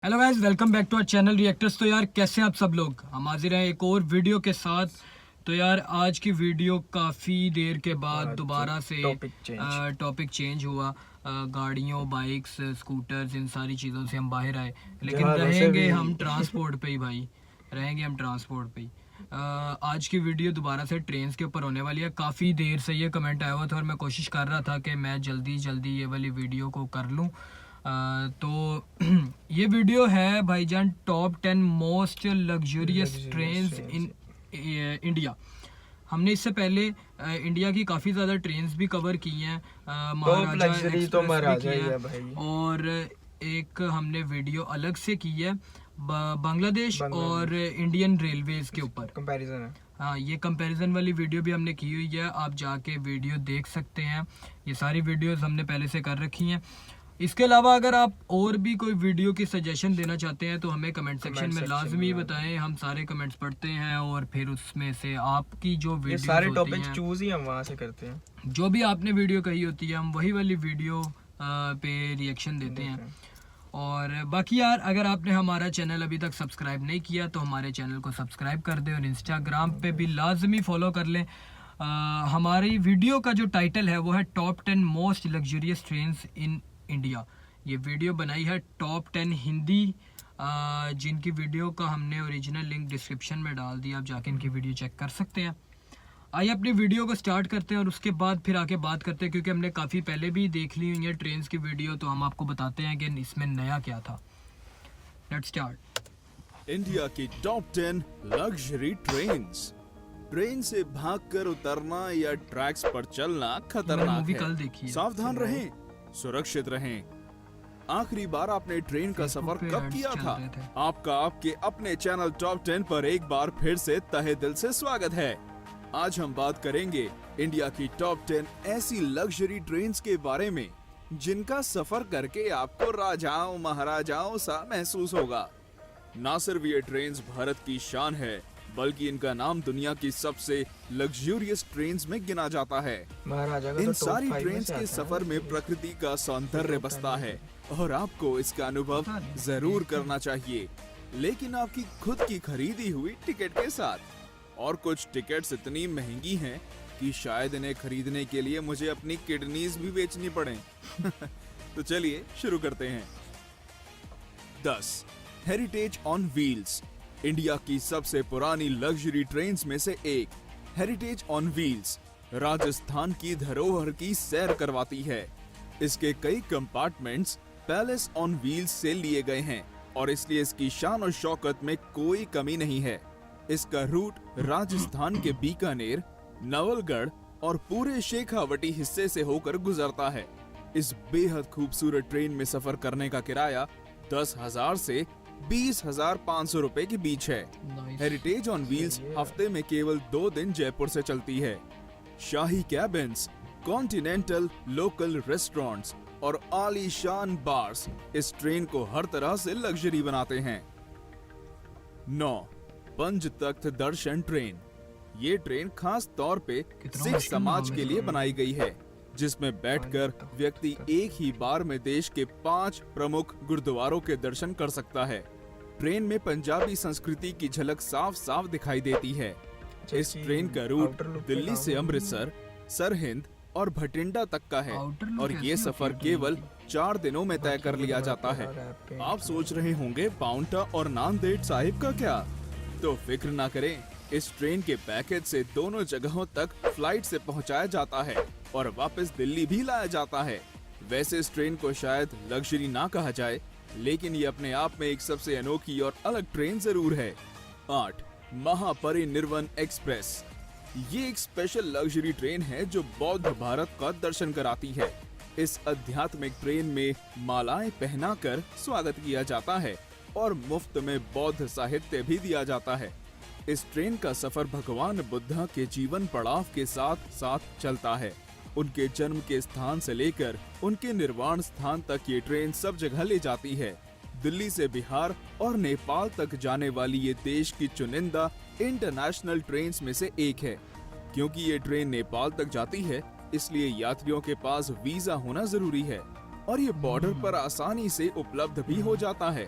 Hello guys, welcome back to our channel reactors. तो यार कैसे हैं आप सब लोग। हम हाजिर हैं एक और वीडियो के साथ। तो यार आज की वीडियो काफ़ी देर के बाद दोबारा से टॉपिक चेंज हुआ। गाड़ियों, बाइक्स, स्कूटर्स, इन सारी चीज़ों से हम बाहर आए, लेकिन रहेंगे हम ट्रांसपोर्ट पे ही भाई, रहेंगे हम ट्रांसपोर्ट पे ही। आज की वीडियो दोबारा से ट्रेन के ऊपर होने वाली है। काफ़ी देर से ये कमेंट आया हुआ था और मैं कोशिश कर रहा था कि मैं जल्दी जल्दी ये वाली वीडियो को कर लूँ। तो ये वीडियो है भाईजान top 10 most luxurious trains in India. हमने इससे पहले इंडिया की काफ़ी ज़्यादा ट्रेन्स भी कवर की हैं, महाराजा एक्सप्रेस भी की है, और एक हमने वीडियो अलग से की है बांग्लादेश और इंडियन रेलवेज के ऊपर कंपैरिजन है। हाँ, ये कंपैरिजन वाली वीडियो भी हमने की हुई है, आप जाके वीडियो देख सकते हैं। ये सारी वीडियोस हमने पहले से कर रखी हैं। इसके अलावा अगर आप और भी कोई वीडियो की सजेशन देना चाहते हैं तो हमें कमेंट सेक्शन में लाजमी बताएं। हम सारे कमेंट्स पढ़ते हैं और फिर उसमें से आपकी जो वीडियो सारे टॉपिक चूज ही हम वहाँ से करते हैं। जो भी आपने वीडियो कही होती है हम वही वाली वीडियो पे रिएक्शन देते हैं। और बाकी यार, अगर आपने हमारा चैनल अभी तक सब्सक्राइब नहीं किया तो हमारे चैनल को सब्सक्राइब कर दें और इंस्टाग्राम पे भी लाजमी फॉलो कर लें। हमारी वीडियो का जो टाइटल है वो है top 10 most luxurious trains in India. ये वीडियो बनाई है टॉप 10 हिंदी, जिनकी वीडियो का हमने ओरिजिनल लिंक डिस्क्रिप्शन में डाल दिया, आप जाके इनकी वीडियो चेक कर सकते हैं। आइए अपनी वीडियो को स्टार्ट करते हैं और उसके बाद फिर आके बात करते हैं, क्योंकि हमने काफ़ी पहले भी देख ली हुई है ट्रेन्स की वीडियो, तो हम आपको बताते हैं कि इसमें नया क्या था। Let's start. इंडिया की टॉप 10 लग्जरी ट्रेन्स। ट्रेन से भागकर उतरना या ट्रैक्स पर चलना खतरनाक मूवी है। कल देखी है। सावधान रहें, सुरक्षित रहें। आखिरी बार आपने ट्रेन का सफर कब किया था? आपका आपके अपने चैनल टॉप 10 पर एक बार फिर से तहे दिल से स्वागत है। आज हम बात करेंगे इंडिया की टॉप 10 ऐसी लग्जरी ट्रेन्स के बारे में जिनका सफर करके आपको राजाओं महाराजाओं सा महसूस होगा। ना सिर्फ ये ट्रेन्स भारत की शान है, बल्कि इनका नाम दुनिया की सबसे लग्जरियस ट्रेन्स में गिना जाता है। इन सारी ट्रेन्स के सफर में प्रकृति का सौंदर्य बसता है और आपको इसका अनुभव जरूर करना चाहिए, लेकिन आपकी खुद की खरीदी हुई टिकट के साथ। और कुछ टिकट्स इतनी महंगी हैं कि शायद इन्हें खरीदने के लिए मुझे अपनी किडनीज भी बेचनी पड़े। तो चलिए शुरू करते हैं। 10 हेरिटेज ऑन व्हील्स। इंडिया की सबसे पुरानी लग्जरी ट्रेन्स में से एक हेरिटेज ऑन व्हील्स राजस्थान की धरोहर की सैर करवाती है। इसके कई कंपार्टमेंट्स पैलेस ऑन व्हील्स से लिए गए हैं और इसलिए इसकी शान और शौकत में कोई कमी नहीं है। इसका रूट राजस्थान के बीकानेर, नवलगढ़ और पूरे शेखावटी हिस्से से होकर गुजरता है। इस बेहद खूबसूरत ट्रेन में सफर करने का किराया 10,000 से 20,500 रुपए के बीच है। हेरिटेज ऑन व्हील्स हफ्ते में केवल 2 दिन जयपुर से चलती है। शाही कैबिन्स, कॉन्टिनेंटल लोकल रेस्टोरेंट्स और आलीशान बार्स इस ट्रेन को हर तरह से लग्जरी बनाते हैं। 9 पंच तख्त दर्शन ट्रेन। ये ट्रेन खास तौर पे सिख समाज के लिए बनाई गई है, जिसमें बैठकर व्यक्ति एक ही बार में देश के 5 प्रमुख गुरुद्वारों के दर्शन कर सकता है। ट्रेन में पंजाबी संस्कृति की झलक साफ साफ दिखाई देती है। इस ट्रेन का रूट दिल्ली से अमृतसर, सरहिंद और भटिंडा तक का है और ये सफर केवल 4 दिनों में तय कर लिया जाता है। आप सोच रहे होंगे पाउंटा और नांदेड़ साहिब का क्या? तो फिक्र ना करें, इस ट्रेन के पैकेज से दोनों जगहों तक फ्लाइट से पहुंचाया जाता है और वापस दिल्ली भी लाया जाता है। वैसे इस ट्रेन को शायद लग्जरी ना कहा जाए, लेकिन ये अपने आप में एक सबसे अनोखी और अलग ट्रेन जरूर है। 8 महापरिनिर्वाण एक्सप्रेस। ये एक स्पेशल लग्जरी ट्रेन है जो बौद्ध भारत का दर्शन कराती है। इस आध्यात्मिक ट्रेन में मालाएं पहनाकर स्वागत किया जाता है और मुफ्त में बौद्ध साहित्य भी दिया जाता है। इस ट्रेन का सफर भगवान बुद्धा के जीवन पड़ाव के साथ साथ चलता है। उनके जन्म के स्थान से लेकर उनके निर्वाण स्थान तक ये ट्रेन सब जगह ले जाती है। दिल्ली से बिहार और नेपाल तक जाने वाली ये देश की चुनिंदा इंटरनेशनल ट्रेन्स में से एक है। क्योंकि ये ट्रेन नेपाल तक जाती है, इसलिए यात्रियों के पास वीजा होना जरूरी है और ये बॉर्डर पर आसानी से उपलब्ध भी हो जाता है।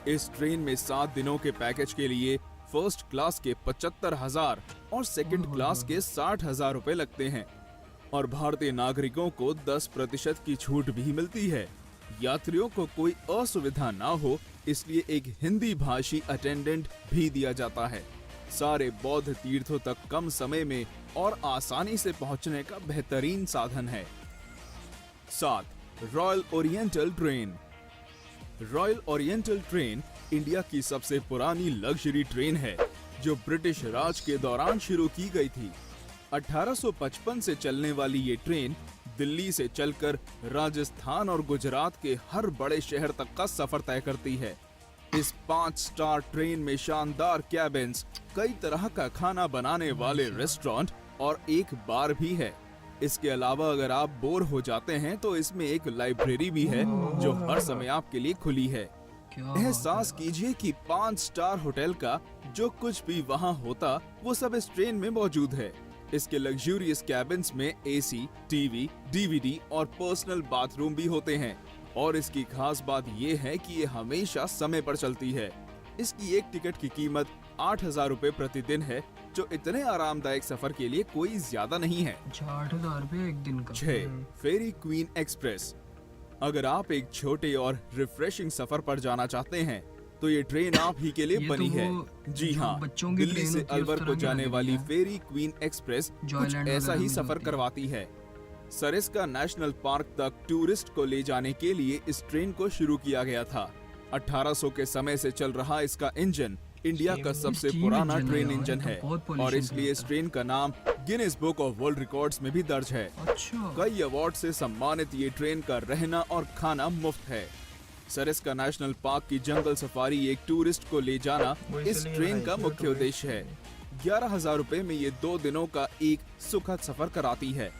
इस ट्रेन में 7 दिनों के पैकेज के लिए फर्स्ट क्लास के 75,000 और सेकंड क्लास के 60,000 रुपए लगते हैं और भारतीय नागरिकों को 10% की छूट भी मिलती है। यात्रियों को कोई असुविधा ना हो इसलिए एक हिंदी भाषी अटेंडेंट भी दिया जाता है। सारे बौद्ध तीर्थों तक कम समय में और आसानी से पहुंचने का बेहतरीन साधन है। 7. Royal oriental train. Royal oriental train India की सबसे पुरानी लग्जरी ट्रेन है जो ब्रिटिश राज के दौरान शुरू की गई थी। 1855 से चलने वाली ये ट्रेन दिल्ली से चलकर राजस्थान और गुजरात के हर बड़े शहर तक का सफर तय करती है। इस 5 स्टार ट्रेन में शानदार कैबिन्स, कई तरह का खाना बनाने वाले रेस्टोरेंट और एक बार भी है। इसके अलावा अगर आप बोर हो जाते हैं तो इसमें एक लाइब्रेरी भी है जो हर समय आपके लिए खुली है। एहसास कीजिए कि 5 स्टार होटल का जो कुछ भी वहाँ होता वो सब इस ट्रेन में मौजूद है। इसके लग्जूरियस कैबिन्स में एसी, टीवी, डीवीडी और पर्सनल बाथरूम भी होते हैं और इसकी खास बात ये है कि ये हमेशा समय पर चलती है। इसकी एक टिकट की कीमत 8,000 रुपए प्रतिदिन है जो इतने आरामदायक सफर के लिए कोई ज्यादा नहीं है। 8,000 रुपए एक दिन का। 6. फेरी क्वीन एक्सप्रेस। अगर आप एक छोटे और रिफ्रेशिंग सफर पर जाना चाहते हैं तो ये ट्रेन आप ही के लिए बनी है। जी हाँ, दिल्ली से अलवर को जाने वाली फेरी क्वीन एक्सप्रेस कुछ ऐसा ही सफर करवाती है। सरिस्का नेशनल पार्क तक टूरिस्ट को ले जाने के लिए इस ट्रेन को शुरू किया गया था। 1800 के समय से चल रहा इसका इंजन इंडिया का सबसे पुराना ट्रेन इंजन है और इसलिए इस ट्रेन का नाम Guinness book of world records में भी दर्ज है। कई अवार्ड से सम्मानित ये ट्रेन का रहना और खाना मुफ्त है। सरिस्का नेशनल पार्क की जंगल सफारी एक टूरिस्ट को ले जाना इस ट्रेन का मुख्य उद्देश्य है। 11,000 रुपए में ये 2 दिनों का एक सुखद सफर कराती है।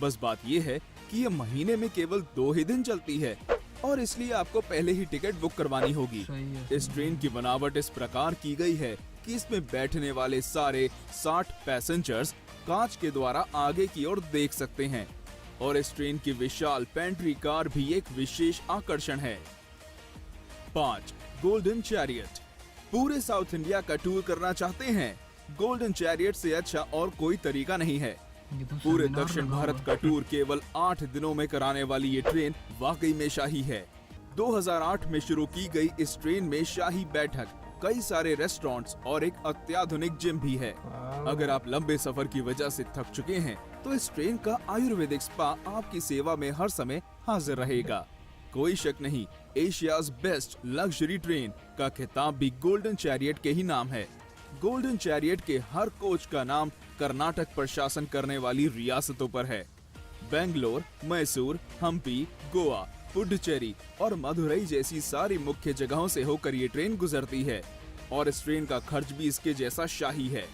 बस बात ये है कि ये महीने में केवल 2 ही दिन चलती है और इसलिए आपको पहले ही टिकट बुक करवानी होगी। इस ट्रेन की बनावट इस प्रकार की गई है कि इसमें बैठने वाले सारे 60 पैसेंजर्स कांच के द्वारा आगे की ओर देख सकते हैं और इस ट्रेन की विशाल पेंट्री कार भी एक विशेष आकर्षण है। 5. Golden chariot. पूरे साउथ इंडिया का टूर करना चाहते हैं? गोल्डन चैरियट से अच्छा और कोई तरीका नहीं है। पूरे दक्षिण भारत का टूर केवल 8 दिनों में कराने वाली ये ट्रेन वाकई में शाही है। 2008 में शुरू की गई इस ट्रेन में शाही बैठक, कई सारे रेस्टोरेंट्स और एक अत्याधुनिक जिम भी है। अगर आप लंबे सफर की वजह से थक चुके हैं तो इस ट्रेन का आयुर्वेदिक स्पा आपकी सेवा में हर समय हाजिर रहेगा। कोई शक नहीं, एशियाज बेस्ट लग्जरी ट्रेन का खिताब भी गोल्डन चैरियट के ही नाम है। गोल्डन चैरियट के हर कोच का नाम कर्नाटक पर शासन करने वाली रियासतों पर है। बेंगलोर, मैसूर, हम्पी, गोवा, पुडुचेरी और मदुरई जैसी सारी मुख्य जगहों से होकर ये ट्रेन गुजरती है और इस ट्रेन का खर्च भी इसके जैसा शाही है।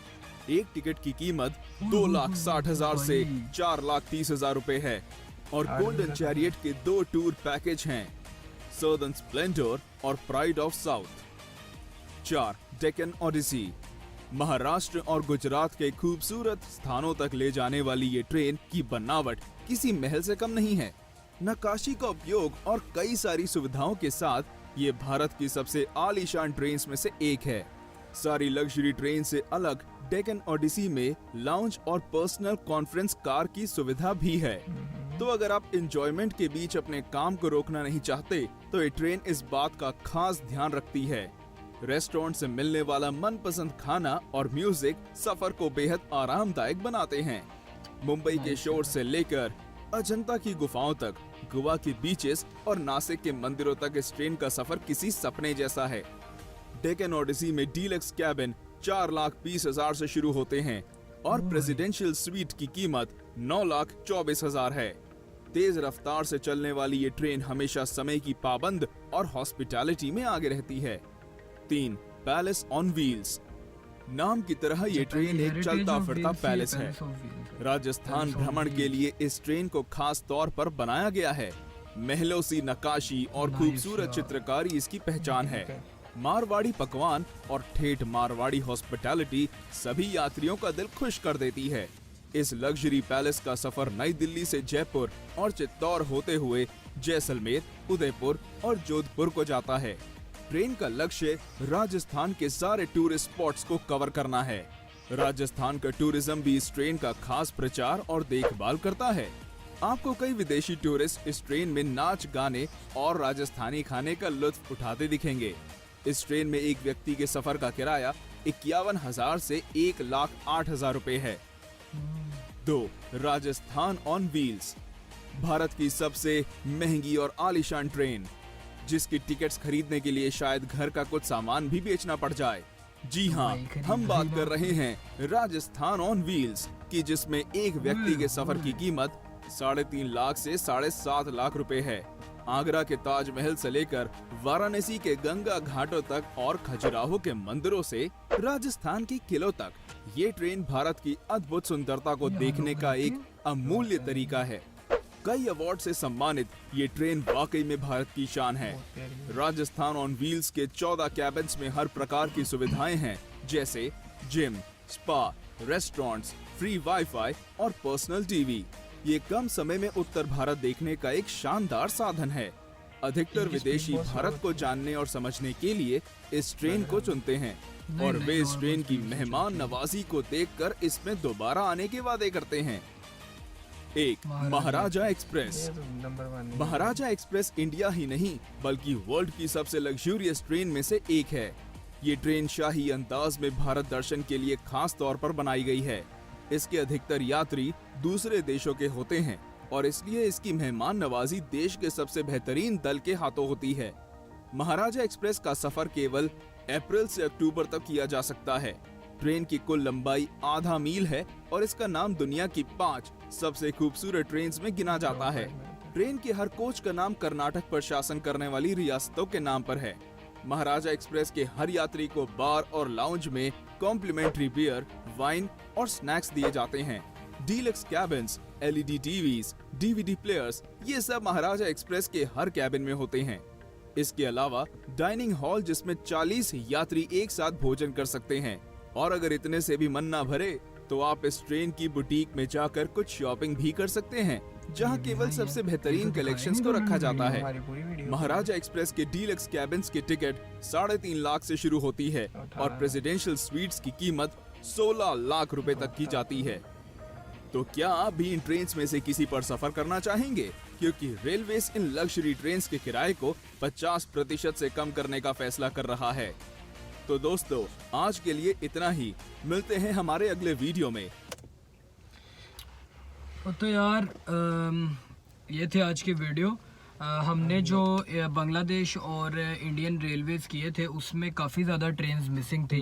एक टिकट की कीमत 2,60,000 से 4,30,000 रुपए है और गोल्डन चैरियट के 2 टूर पैकेज हैं, सदर्न स्प्लेंडर और pride of south. 4. Deccan Odyssey. Maharashtra और गुजरात के खूबसूरत स्थानों तक ले जाने वाली ये ट्रेन की बनावट किसी महल से कम नहीं है। नक्काशी का उपयोग और कई सारी सुविधाओं के साथ ये भारत की सबसे आलीशान ट्रेन में से एक है। सारी लग्जरी ट्रेन से अलग डेक्कन ओडिसी में लाउंज और पर्सनल कॉन्फ्रेंस कार की सुविधा भी है। तो अगर आप एंजॉयमेंट के बीच अपने काम को रोकना नहीं चाहते तो ये ट्रेन इस बात का खास ध्यान रखती है। रेस्टोरेंट से मिलने वाला मनपसंद खाना और म्यूजिक सफर को बेहद आरामदायक बनाते हैं। मुंबई के शोर से लेकर अजंता की गुफाओं तक, गोवा के बीचेस और नासिक के मंदिरों तक इस ट्रेन का सफर किसी सपने जैसा है। डेक्कन ओडिसी में डीलक्स कैबिन 4,20,000 से शुरू होते हैं और प्रेसिडेंशियल स्वीट की कीमत 9,24,000 है। तेज रफ्तार से चलने वाली ये ट्रेन हमेशा समय की पाबंद और हॉस्पिटैलिटी में आगे रहती है। 3. Palace on wheels. नाम की तरह ये ट्रेन एक चलता फिरता पैलेस है। राजस्थान भ्रमण के लिए इस ट्रेन को खास तौर पर बनाया गया है। महलों सी नक्काशी और खूबसूरत चित्रकारी इसकी पहचान है। मारवाड़ी पकवान और ठेठ मारवाड़ी हॉस्पिटैलिटी सभी यात्रियों का दिल खुश कर देती है। इस लग्जरी पैलेस का सफर नई दिल्ली से जयपुर और चित्तौड़ होते हुए जैसलमेर, उदयपुर और जोधपुर को जाता है। ट्रेन का लक्ष्य राजस्थान के सारे टूरिस्ट स्पॉट्स को कवर करना है। राजस्थान का टूरिज्म भी इस ट्रेन का खास प्रचार और देखभाल करता है। आपको कई विदेशी टूरिस्ट इस ट्रेन में नाच गाने और राजस्थानी खाने का लुत्फ उठाते दिखेंगे। इस ट्रेन में एक व्यक्ति के सफर का किराया 51,000 से 1,08,000 रुपए है। 2. राजस्थान ऑन व्हील्स, भारत की सबसे महंगी और आलीशान ट्रेन, जिसकी टिकट्स खरीदने के लिए शायद घर का कुछ सामान भी बेचना पड़ जाए। जी हाँ, हम बात कर रहे हैं राजस्थान ऑन व्हील्स की, जिसमें एक व्यक्ति के सफर की कीमत 3.5 लाख से 7.5 लाख रुपए है। आगरा के ताजमहल से लेकर वाराणसी के गंगा घाटों तक और खजुराहो के मंदिरों से राजस्थान के किलों तक, ये ट्रेन भारत की अद्भुत सुंदरता को देखने का एक अमूल्य तरीका है। कई अवार्ड से सम्मानित ये ट्रेन वाकई में भारत की शान है। राजस्थान ऑन व्हील्स के 14 कैबिन्स में हर प्रकार की सुविधाएं हैं, जैसे gym, spa, restaurants, free wifi और पर्सनल टीवी। ये कम समय में उत्तर भारत देखने का एक शानदार साधन है। अधिकतर विदेशी भारत को जानने और समझने के लिए इस ट्रेन को चुनते हैं और वे इस ट्रेन की मेहमान नवाजी को देखकर इसमें दोबारा आने के वादे करते हैं। 1. महाराजा एक्सप्रेस। महाराजा एक्सप्रेस इंडिया ही नहीं बल्कि वर्ल्ड की सबसे लग्जूरियस ट्रेन में से एक है। ये ट्रेन शाही अंदाज में भारत दर्शन के लिए खास तौर पर बनाई गई है। इसके अधिकतर यात्री दूसरे देशों के होते हैं और इसलिए इसकी मेहमान नवाजी देश के सबसे बेहतरीन दल के हाथों होती है। महाराजा एक्सप्रेस का सफर केवल अप्रैल से अक्टूबर तक किया जा सकता है। ट्रेन की कुल लंबाई आधा मील है और इसका नाम दुनिया की 5 सबसे खूबसूरत ट्रेन्स में गिना जाता है। ट्रेन के हर कोच का नाम कर्नाटक पर शासन करने वाली रियासतों के नाम पर है। महाराजा एक्सप्रेस के हर यात्री को बार और लाउंज में कॉम्प्लीमेंट्री बियर, वाइन और स्नैक्स दिए जाते हैं। Deluxe cabins, LED TVs, DVD players, ये सब महाराजा एक्सप्रेस के हर कैबिन में होते हैं। इसके अलावा डाइनिंग हॉल, जिसमें 40 यात्री एक साथ भोजन कर सकते हैं। और अगर इतने से भी मन ना भरे तो आप इस ट्रेन की बुटीक में जाकर कुछ शॉपिंग भी कर सकते हैं, जहां केवल सबसे बेहतरीन कलेक्शंस को रखा जाता है। महाराजा एक्सप्रेस के डीलक्स कैबिन्स की टिकट 3.5 लाख से शुरू होती है और प्रेसिडेंशियल स्वीट्स की कीमत 16 लाख रुपए तक की जाती है। तो क्या आप भी इन ट्रेन्स में से किसी पर सफर करना चाहेंगे? क्योंकि रेलवेज इन लग्जरी ट्रेन्स के किराए को 50% से कम करने का फैसला कर रहा है। तो दोस्तों, आज के लिए इतना ही। मिलते हैं हमारे अगले वीडियो में। तो यार ये थे आज के वीडियो। हमने जो बांग्लादेश और इंडियन रेलवेज किए थे उसमें काफ़ी ज़्यादा ट्रेन्स मिसिंग थी।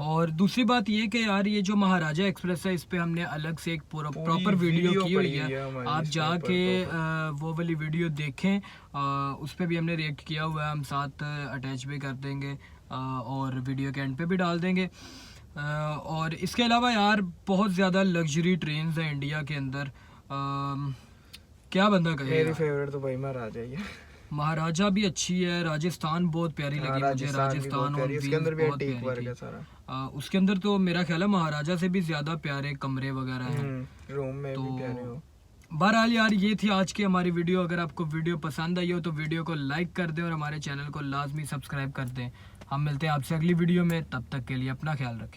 और दूसरी बात ये कि यार ये जो महाराजा एक्सप्रेस है, इस पे हमने अलग से एक प्रॉपर वीडियो की हुई है। आप जाके वो वाली वीडियो देखें, उस पर भी हमने रिएक्ट किया हुआ है। हम साथ अटैच भी कर देंगे और वीडियो के एंड पे भी डाल देंगे। और इसके अलावा यार बहुत ज़्यादा लग्जरी ट्रेन्स हैं इंडिया के अंदर। क्या बंदा कहे, मेरी फेवरेट तो भाई महाराजा ही है। महाराजा भी अच्छी है, राजस्थान बहुत प्यारी लगी मुझे। राजस्थान और उसके अंदर भी टीक वर्क है सारा। उसके अंदर तो मेरा ख्याल है महाराजा से भी ज्यादा प्यारे कमरे वगैरह हैं। रूम में तो भी प्यारे हो। बहरहाल यार ये थी आज की हमारी वीडियो। अगर आपको वीडियो पसंद आई हो तो वीडियो को लाइक कर दें और हमारे चैनल को लाजमी सब्सक्राइब कर दें। हम मिलते हैं आपसे अगली वीडियो में, तब तक के लिए अपना ख्याल रखें।